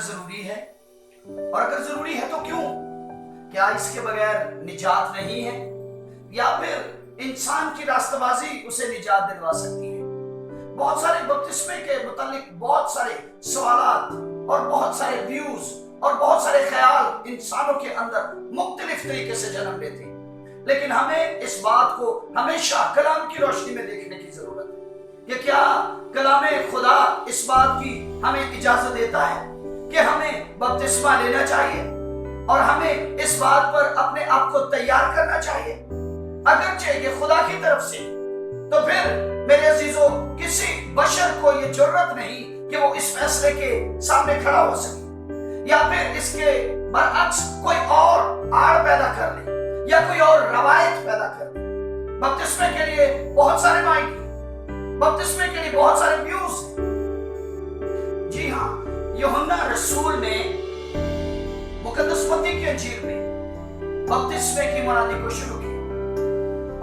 ضروری ہے؟ اور اگر ضروری ہے تو کیوں؟ کیا اس کے بغیر نجات نہیں ہے؟ یا پھر انسان کی راستہ بازی اسے نجات دلوا سکتی ہے؟ بہت سارے بپتسمے کے متعلق بہت سارے سوالات اور بہت سارے ویوز اور بہت سارے خیال انسانوں کے اندر مختلف طریقے سے جنم لیتے ہیں، لیکن ہمیں اس بات کو ہمیشہ کلام کی روشنی میں دیکھنے کی ضرورت ہے کہ کیا کلام خدا اس بات کی ہمیں اجازت دیتا ہے کہ ہمیں بپتسمہ لینا چاہیے اور ہمیں اس بات پر اپنے آپ کو تیار کرنا چاہیے؟ اگرچہ یہ خدا کی طرف سے، تو پھر میرے عزیزوں کسی بشر کو یہ جرت نہیں کہ وہ اس فیصلے کے سامنے کھڑا ہو سکے یا پھر اس کے برعکس کوئی اور آڑ پیدا کر لے یا کوئی اور روایت پیدا کر لے۔ بپتسمے کے لیے بہت سارے مائنڈ، بپتسمے کے لیے بہت سارے ویوز۔ جی ہاں، یوحنا رسول نے مقدس متی کی انجیل میں بپتسمے کی منادی کو شروع کی،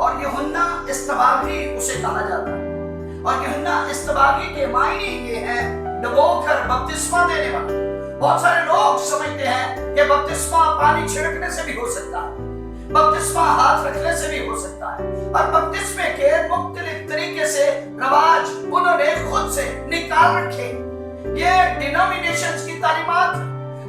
اور یوحنا استباغی اسے کہا جاتا ہے، اور یوحنا استباغی کے معنی یہ ہیں ڈبو کر بپتسمہ دینے والا۔ بہت سارے لوگ سمجھتے ہیں کہ بپتسمہ پانی چھڑکنے سے بھی ہو سکتا ہے، بپتسمہ ہاتھ رکھنے سے بھی ہو سکتا ہے، اور بپتسمے کے مختلف طریقے سے رواج انہوں نے خود سے نکال رکھے۔ یہ ڈینومینیشنز کی تعلیمات،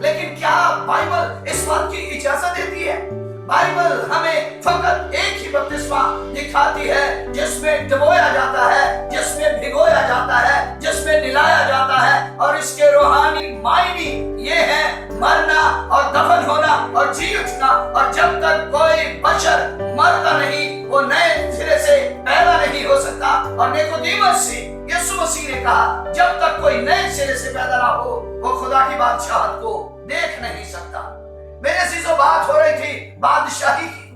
لیکن کیا بائبل اس بات کی اجازت دیتی ہے؟ بائبل ہمیں فقط ایک ہی بپتسمہ دکھاتی ہے جس میں ڈبویا جاتا ہے، جس میں بھگویا جاتا ہے، جس میں نلایا جاتا ہے، اور اس کے روحانی معنی یہ ہے مرنا اور دفن ہونا اور جی اٹھنا، اور جب تک کوئی بشر مرتا نہیں وہ نئے سرے سے پیدا نہیں ہو سکتا۔ اور نیکودیمس سے یسوع مسیح نے کہا جب تک کوئی نئے سرے سے پیدا نہ ہو وہ خدا کی بادشاہت کو دیکھ نہیں سکتا۔ میرے عزیزوں، بات ہو رہی تھی بادشاہی کی،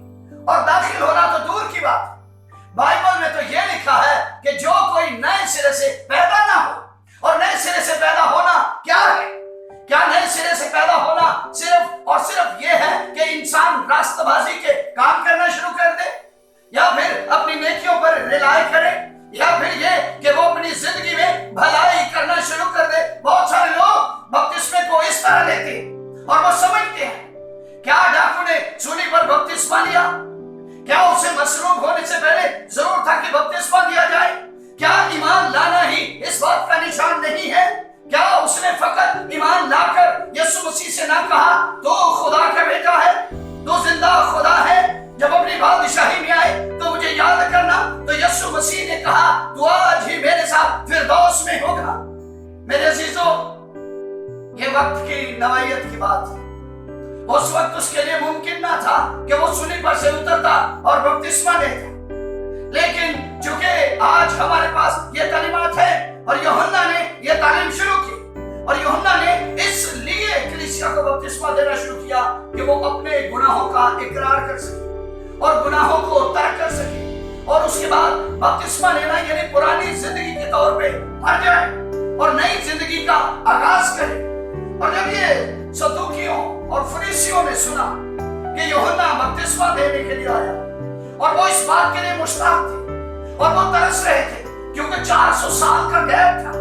اور داخل ہونا تو دور کی بات۔ بائبل میں تو یہ لکھا ہے کہ جو کوئی نئے سرے سے پیدا نہ ہو، اور نئے سرے سے پیدا ہونا کیا ہے؟ کیا نئے سرے سے پیدا ہونا صرف اور صرف یہ ہے کہ انسان راستہ بازی کے کام کرنا شروع کر دے، یا پھر اپنی نیکیوں پر ریلائی کرے، یا پھر یہ کہ وہ اپنی زندگی میں بھلائی کرنا شروع کر دے؟ بہت سارے لوگ بپتسمے کو اس طرح لیتے ہیں اور وہ سمجھتے ہیں کیا ڈاکو نے سولی پر بپتسمہ لیا؟ کیا اسے مصلوب ہونے سے پہلے ضرور تھا کہ بپتسمہ دیا جائے؟ کیا ایمان لانا ہی اس بات کا نشان نہیں ہے؟ کیا اس نے فقط ایمان لا کر یسوع مسیح سے نہ کہا تو خدا کا بیٹا ہے، تو زندہ خدا ہے، جب اپنی بادشاہی میں آئے تو مجھے یاد کرنا؟ تو یسوع مسیح نے کہا تو آج ہی میرے ساتھ فردوس میں ہوگا۔ میرے عزیزوں، یہ وقت کی نوعیت کی بات ہے۔ اس وقت اس کے لیے ممکن نہ تھا کہ وہ سولی پر سے اترتا اور بپتسمہ لیتا، لیکن چونکہ آج ہمارے پاس یہ تعلیمات ہے اور یوحنا نے یہ تعلیم شروع کی، اور یوحنا نے اس لیے کلیسیا کو بپتسمہ دینا شروع کیا کہ وہ اپنے گناہوں کا اقرار کر سکے اور گناہوں کو ترک کر سکے، اور اس کے بعد بپتسمہ لینا یعنی پرانی زندگی کے طور پہ مر جائے اور نئی زندگی کا آغاز کرے۔ اور جب یہ صدوقیوں اور فریسیوں نے سنا کہ یوحنا بپتسمہ دینے کے لیے آیا، اور وہ اس بات کے لیے مشتاق تھے اور وہ ترس رہے تھے، کیونکہ 400 سال کا گیپ تھا۔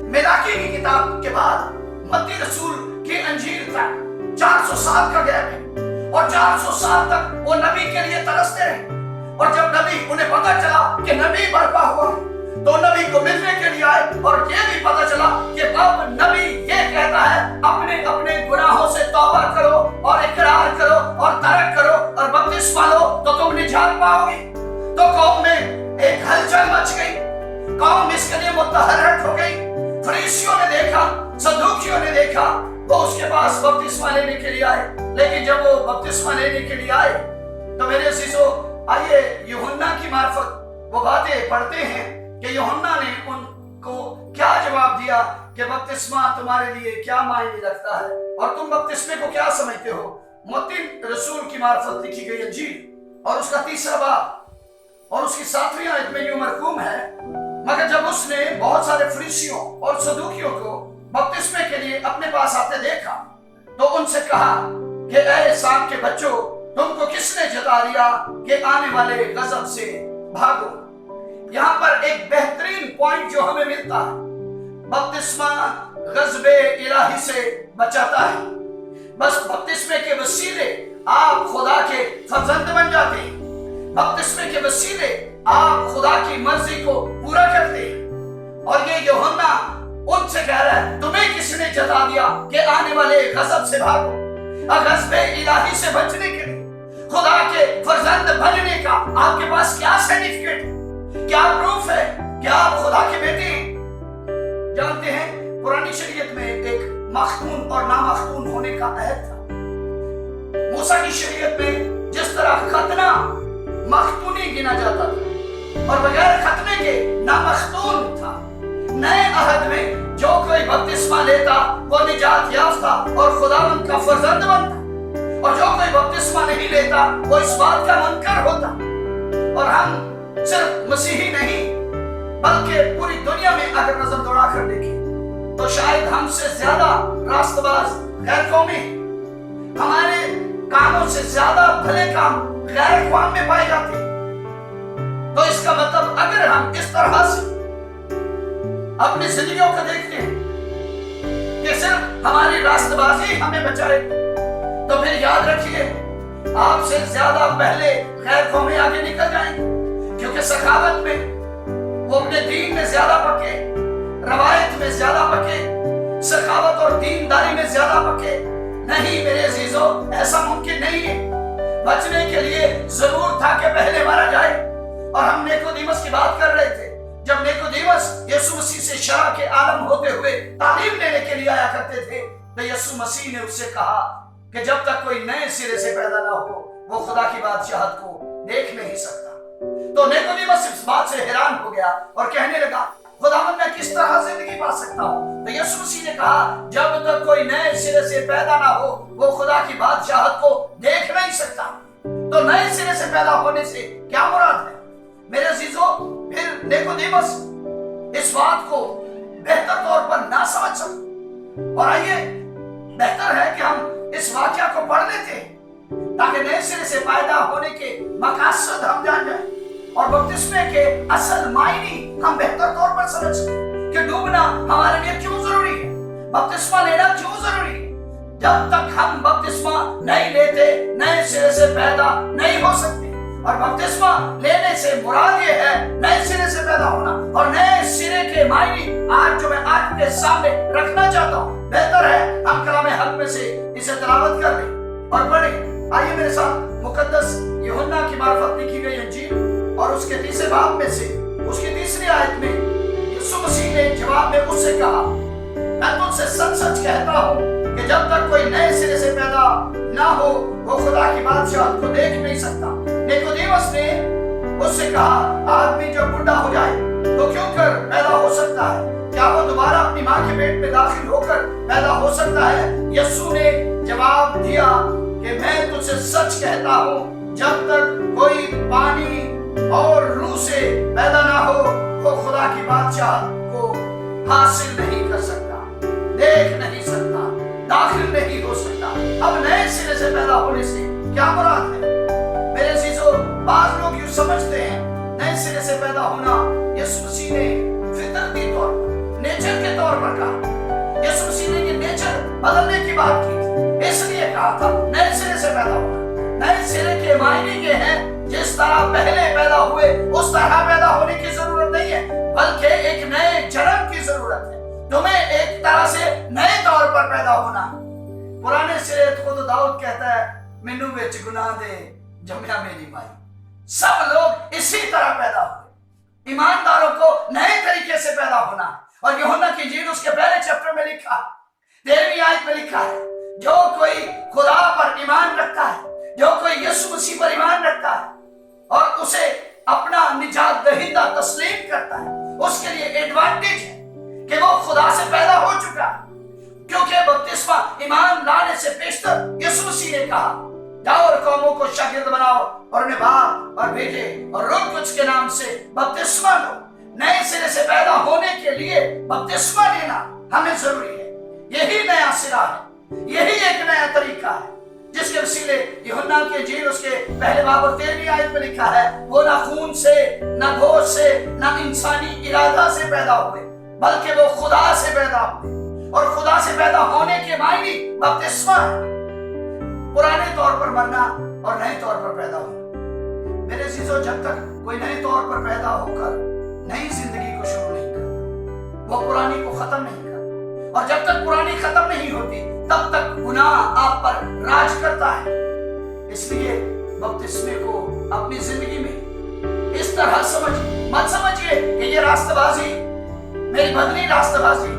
ملاکی کی کتاب کے بعد متی رسول کی انجیل تک 400 سال کا گیپ ہے، اور 400 سال تک وہ نبی کے لیے ترستے رہے، اور جب نبی انہیں پتہ چلا کہ نبی برپا ہوا ہے تو نبی کو ملنے کے لیے آئے، اور یہ بھی پتہ چلا کہ اب نبی یہ کہتا ہے اپنے اپنے گناہوں سے توبہ کرو اور اقرار کرو اور ترک کرو اور بپتسمہ لو تو تم نجات پاؤ گے۔ تو قوم میں ایک ہلچل مچ گئی، قوم اس کے لیے متحرک ہو گئی۔ فریسیوں نے دیکھا، صدوقیوں نے دیکھا، وہ اس کے پاس بپتسمہ لینے کے لیے آئے، لیکن جب وہ بپتسمہ لینے کے لیے آئے تو میرے عزیزوں، آئیے یوحنا کی معرفت وہ باتیں پڑھتے ہیں کہ یوحنا نے ان کو کیا جواب دیا کہ بپتسمہ تمہارے لیے کیا معنی رکھتا ہے اور تم بپتسمے کو کیا سمجھتے ہو۔ متی رسول کی معرفت لکھی گئی انجیل اور اس کا 3 باب اور اس کی 7ویں آیت میں یوں مرقوم ہے، مگر جب اس نے بہت سارے فریسیوں اور صدوقیوں کو بپتسمے کے لیے اپنے پاس آتے دیکھا تو ان سے کہا کہ اے سام کے بچوں، تم کو کس نے جتا دیا کہ آنے والے غضب سے بھاگو۔ یہاں پر ایک بہترین پوائنٹ جو ہمیں ملتا ہے، بپتسمہ गज़ब इलाही से बचाता है। बस बपतिस्मे के वसीले आप खुदा के फर्जंद बन जाते हैं। बपतिस्मे के वसीले आप खुदा की मर्जी को पूरा करते हैं। और ये यूहन्ना उनसे कह रहा है, तुम्हें किसने जता दिया कि आने वाले गज़ब से भागो? गज़ब इलाही से बचने के लिए, खुदा के फर्जंद बनने का आपके पास क्या सर्टिफिकेट है, क्या प्रूफ है कि आप खुदा के बेटे हैं? जानते हैं, पुरानी शरीयत में एक मख्तून और नामख्तून होने का अहद था। मूसा की शरीयत में जिस तरह खतना मख्तूनी गिना जाता था और बगैर खतने के नामख्तून था, नए अहद में जो कोई बपतिस्मा लेता वो निजात याफ्ता और खुदावंद का फर्जंद बनता, और जो कोई बपतिस्मा नहीं लेता वो इस बात का मुनकर होता। और हम सिर्फ मसीही नहीं बल्कि पूरी दुनिया में अगर नजर दौड़ा कर देखें तो शायद हमसे ज्यादा रास्तबाज गैर कौमी, हमारे कामों से ज्यादा भले काम गैर कौम में पाए जाते हैं। तो इसका मतलब अगर हम इस तरह से अपनी जिंदगियों को देखते हैं कि सिर्फ हमारी रास्तबाजी हमें बचाए, तो फिर याद रखिए आपसे ज्यादा पहले गैर कौमें आगे निकल जाएंगे, क्योंकि सखावत में वो अपने दीन में ज्यादा पके, रवायत में ज्यादा पके, सखावत और दीनदारी में ज्यादा पके। नहीं मेरे अजीजों, ऐसा मुमकिन नहीं है। बचने के लिए जरूर था कि पहले मारा जाए। और हम निकोदेमस की बात कर रहे थे, जब निकोदेमस यीशु मसीह से शरा के आलम होते हुए तालीम लेने के लिए आया करते थे, तो यीशु मसीह ने उससे कहा कि जब तक कोई नए सिरे से पैदा ना हो वो खुदा की बादशाहत को देख नहीं सकता। तो निकोदेमस इस बात से हैरान हो गया और कहने लगा, खुदावंद मैं किस तरह जिंदगी पा सकता हूँ? तो यीशु मसीह ने कहा, जब तक कोई नए सिरे से पैदा ना हो वो खुदा की बादशाहत को देख नहीं सकता। तो नए सिरे से पैदा होने से क्या मुराद है मेरे अजीजों? फिर निकोदेमस इस बात को बेहतर तौर पर ना समझ सके। और आइए, बेहतर है कि हम इस वाक्या को पढ़ लेते हैं ताकि नए सिरे से पैदा होने के मकासद हम जान जाएं और बपतिस्मे के असल मायने हम बेहतर तौर पर समझ सकें कि डूबना हमारे लिए क्यों जरूरी है, बपतिस्मा लेना क्यों जरूरी है। जब तक हम बपतिस्मा नहीं लेते नए सिरे से पैदा नहीं हो सकते। और बपतिस्मा लेने से मुराद ये है नए सिरे से पैदा होना। और नए सिरे के मायने आज जो मैं आपके सामने रखना चाहता हूँ, बेहतर है हम कलाम हक में से इसे तिलावत कर लें और पढ़ें। आइए मेरे साथ मुकद्दस यूहन्ना की मार्फत लिखी गई इंजील और उसके तीसरे बाब में से उसकी तीसरी आयत में यीशु मसीह ने जवाब में उससे कहा, मैं तुमसे सच सच कहता हूँ कि जब तक कोई नए सिरे से पैदा ना हो वो खुदा की बादशाहत को देख नहीं सकता। निकोदेमस ने उससे कहा, आदमी जब बुढ़ा हो जाए तो क्यों कर पैदा हो सकता है? क्या वो दोबारा अपनी माँ के पेट में दाखिल होकर पैदा हो सकता है? यीशु ने जवाब दिया कि मैं तुझसे सच कहता हूँ, जब तक कोई पानी और रूह से पैदा ना हो वो खुदा की बादशाहत को हासिल नहीं कर सकता, देख नहीं सकता, दाखिल नहीं हो सकता। अब नए सिरे से पैदा होने से क्या मुराद है मेरे अजीजों? बाज लोग यूं समझते हैं नए सिरे से पैदा होना यीशु मसीह ने फितरती तौर पर, नेचर के तौर पर कहा। यीशु मसीह ने ये नेचर बदलने की बात की थी, इसलिए कहा था नए सिरे से पैदा होना। नए सिरे के मायने ये हैं, जिस तरह पहले पैदा हुए उस तरह पैदा होने की जरूरत नहीं है, बल्कि एक नए जन्म की जरूरत है। तुम्हें एक तरह से नए तौर पर पैदा होना। पुराने सिरे को तो दाऊद कहता है, मैनू विच गुनाह दे जम्या मेरी माई। सब लोग इसी तरह पैदा हुए। ईमानदारों को नए तरीके से पैदा होना। और यूहन्ना की इंजील उसके पहले चैप्टर में लिखा, 13वीं आयत में लिखा है, जो कोई खुदा पर ईमान रखता है, जो कोई यीशु मसीह पर ईमान रखता है और उसे अपना निजात दहिंदा तस्लीम करता है, उसके लिए एडवांटेज है कि वो खुदा से पैदा हो चुका, क्योंकि बपतिस्मा ईमान लाने से पेशतर यीशु मसीह ने कहा, जाओ और कौमों को शागिर्द बनाओ और उन्हें बाप और बेटे और रूह कुछ के नाम से बपतिस्मा लो। नए सिरे से पैदा होने के लिए बपतिस्मा लेना हमें जरूरी है। यही नया सिरा है, यही एक नया तरीका है जिसके वसीले यूहन्ना की इंजील उसके पहले बाब और 13वीं आयत में लिखा है, वो ना खून से, ना गोश्त से, ना इंसानी इरादा से पैदा हुए, बल्कि वो खुदा से पैदा हुए। और खुदा से पैदा होने के मायने बपतिस्मा है, पुराने तौर पर मरना और नए तौर पर पैदा होना। मेरे अजीजों, जब तक कोई नए तौर पर पैदा होकर नई जिंदगी को शुरू नहीं करता, वो पुरानी को खत्म नहीं करता, और जब तक पुरानी खत्म नहीं होती तब तक गुनाह आप पर राज करता है। इसलिए बपतिस्मे को अपनी जिंदगी में इस तरह मत समझिए कि ये रास्तबाजी मेरी बदली रास्तबाजी,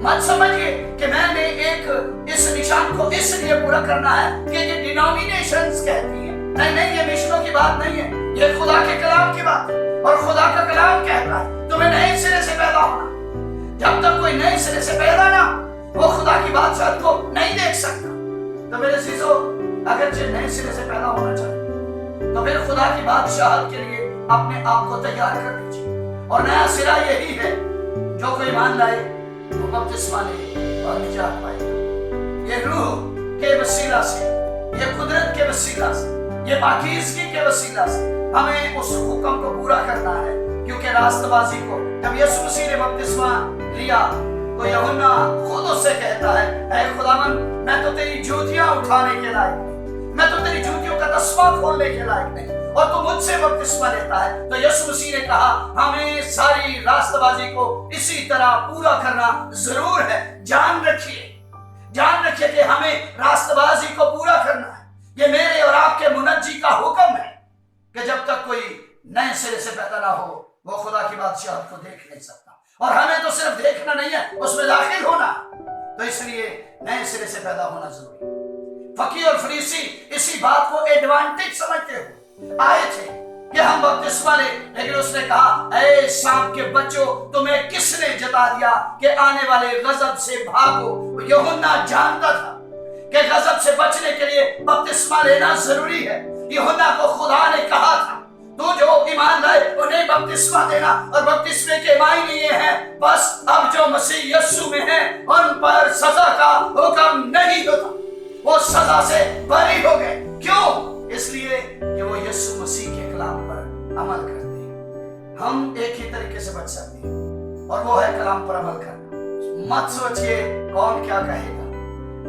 मत समझिए कि मैंने एक इस निशान को इसलिए पूरा करना है कि ये डिनोमिनेशंस कहती हैं। नहीं नहीं, ये मिशनों की बात नहीं है, ये खुदा के कलाम की बात है। और खुदा का कलाम कहता है तुम्हें नए सिरे से पैदा होना। जब तक कोई नए सिरे से पैदा ना, वो खुदा की बादशाहत को नहीं देख सकता। तो मेरे अजीजों, अगर जो नए सिरे से पैदा होना चाहते तो फिर खुदा की बादशाहत के लिए अपने आप को तैयार कर लीजिए। और नया सिरा यही है, जो कोई मान लाए वो बपतिस्मा ले और निजात पाएगा। ये रूह के वसीला से, ये कुदरत के वसीला से, ये पाकीज़गी के वसीला से हमें उस हुक्म को पूरा करना है। क्योंकि रास्तबाजी को जब यीशु मसीह ने बपतिस्मा लिया तो यूहन्ना खुद उससे कहता है, ऐ खुदावन, मैं तो तेरी जूतियां उठाने के लायक नहीं, मैं तो तेरी जूतियों का तस्मा खोलने के लायक नहीं, और तू मुझसे बपतिस्मा लेता है। तो यीशु मसीह ने कहा हमें सारी रास्तबाजी को इसी तरह पूरा करना जरूर है। जान रखिए कि हमें रास्तबाजी को पूरा करना है। ये मेरे और आपके मुनज्जी का हुक्म है कि जब तक कोई नए सिरे से पैदा ना हो वो खुदा की बादशाहत को देख नहीं सकता। और हमें तो सिर्फ देखना नहीं है, उसमें दाखिल होना। तो इसलिए नए सिरे से पैदा होना जरूरी है। फकीर और फरीसी इसी बात को एडवांटेज समझते हुए आए थे कि हम बपतिस्मा ले, लेकिन उसने कहा, ऐ सांप के बच्चों, तुम्हें किसने जता दिया कि आने वाले गजब से भागो। यूहन्ना जानता था कि गजब से बचने के लिए बपतिस्मा लेना जरूरी है। यूहन्ना को खुदा ने कहा था, तू जो ईमान लाए उन्हें बपतिस्मा देना। और बपतिस्मे के मायने ये है, बस अब जो मसीह यीशु में है उन पर सजा का हुक्म नहीं होता, वो सजा से बरी हो गए। क्यों? इसलिए कि वो यीशु मसीह के कलाम पर अमल करते हैं। हम एक ही तरीके से बच सकते हैं और वो है कलाम पर अमल करना। मत सोचिए कौन क्या कहेगा,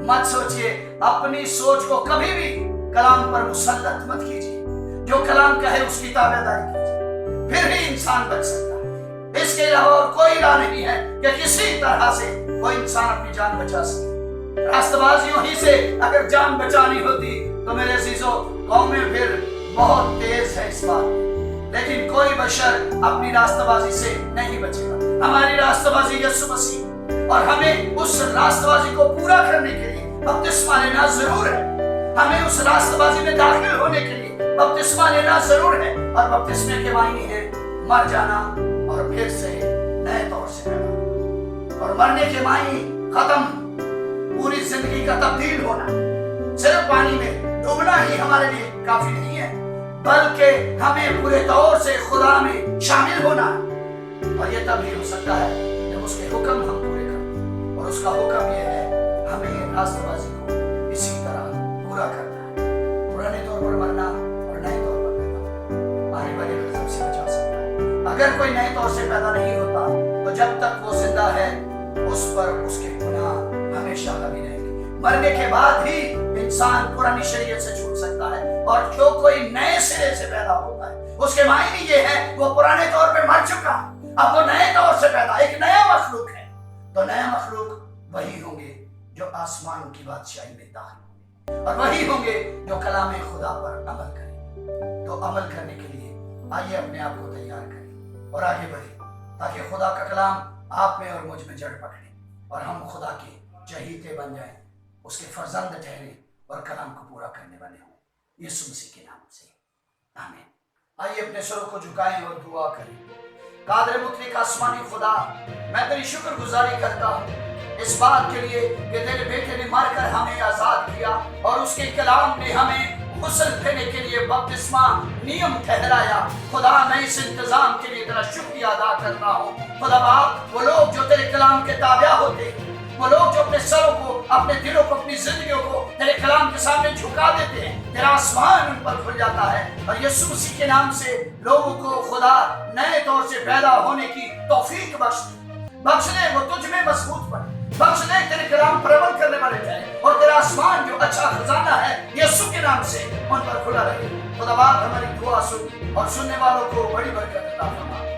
मत सोचिए, अपनी सोच को कभी भी कलाम पर मुसल्लत मत कीजिए। जो कलाम कहे उसकी ताबेदारी कीजिए, फिर ही इंसान बच सकता है। इसके अलावा और कोई राह नहीं है कि किसी तरह से कोई इंसान अपनी जान बचा सके। रास्तबाजियों ही से अगर जान बचानी होती तो मेरे अजीजों, कौमें फिर बहुत तेज है इस बात में, लेकिन कोई बशर अपनी रास्तबाजी से नहीं बचेगा। हमारी रास्तबाजी यीशु मसीह, और हमें उस रास्तबाजी को पूरा करने के लिए बपतिस्मा लेना जरूर है। हमें उस रास्तबाजी में दाखिल होने के लिए बपतिस्मा लेना जरूर है। और बपतिस्मे के मायने है मर जाना और फिर से नए तौर से पैदा। और मरने के मायने खत्म, पूरी जिंदगी का तब्दील होना। सिर्फ पानी में डूबना ही हमारे लिए काफी नहीं है, बल्कि हमें पूरे तौर से खुदा में शामिल होना है। और ये तभी हो सकता है जब उसके हुक्म हम पूरे करें। और उसका हुक्म यह है, हमें रास्तबाजी को इसी तरह पूरा करना है। पुराने तौर पर मरना और नए तौर पर पैदा, आने वाले गजब से बचा सकता है। अगर कोई नए तौर से पैदा नहीं होता तो जब तक वो जिंदा है उस पर उसके गुनाह हमेशा लगे रहेंगे। मरने के बाद ही इंसान पुरानी शरीयत से छूट सकता है। और जो कोई नए सिरे से पैदा होता है उसके मायने ये है वो पुराने तौर पे मर चुका, अब वो नए तौर से पैदा, एक नया मखलूक है। तो नया मखलूक वही होंगे जो आसमान की बादशाही में दाखिल होंगे, और वही होंगे जो कलाम खुदा पर अमल करेंगे। तो अमल करने के लिए आइए अपने आप को तैयार करें और आगे बढ़े, ताकि खुदा का कलाम आप में और मुझ में जड़ पकड़े और हम खुदा के चहीते बन जाएं, उसके फर्जंद ठहरे और कलाम को पूरा करने वाले हों, यीशु मसीह के नाम से, आमीन। आइए अपने स्वरों को झुकाएं और दुआ करें। कादर मुतलक आसमानी खुदा, मैं तेरी शुक्रगुजारी करता हूँ इस बात के लिए कि तेरे बेटे ने मारकर हमें आजाद किया और उसके कलाम ने हमें गुस्ल देने के लिए बपतिस्मा नियम ठहराया। खुदा, मैं इस इंतजाम के लिए तेरा शुक्रिया अदा करता हूँ। खुदा बाप, वो लोग जो तेरे कलाम के ताबिया होते हैं, वो लोग जो अपने सरों को, अपने दिलों को, अपनी जिंदगियों को तेरे कलाम के सामने झुका देते हैं, तेरा आसमान उन पर खुल जाता है। और यीशु मसीह के नाम से लोगों को खुदा नए तौर से पैदा होने की तौफीक बख्श दे, वो तुझ में मजबूत बने, بخش دے تیرے کلام پر عمل کرنے والے ٹھہرے اور تیرا آسمان جو اچھا خزانہ ہے یسوع کے نام سے ان پر کھلا رہے. خدا باپ ہماری دعا سن اور سننے والوں کو بڑی برکت عطا فرما.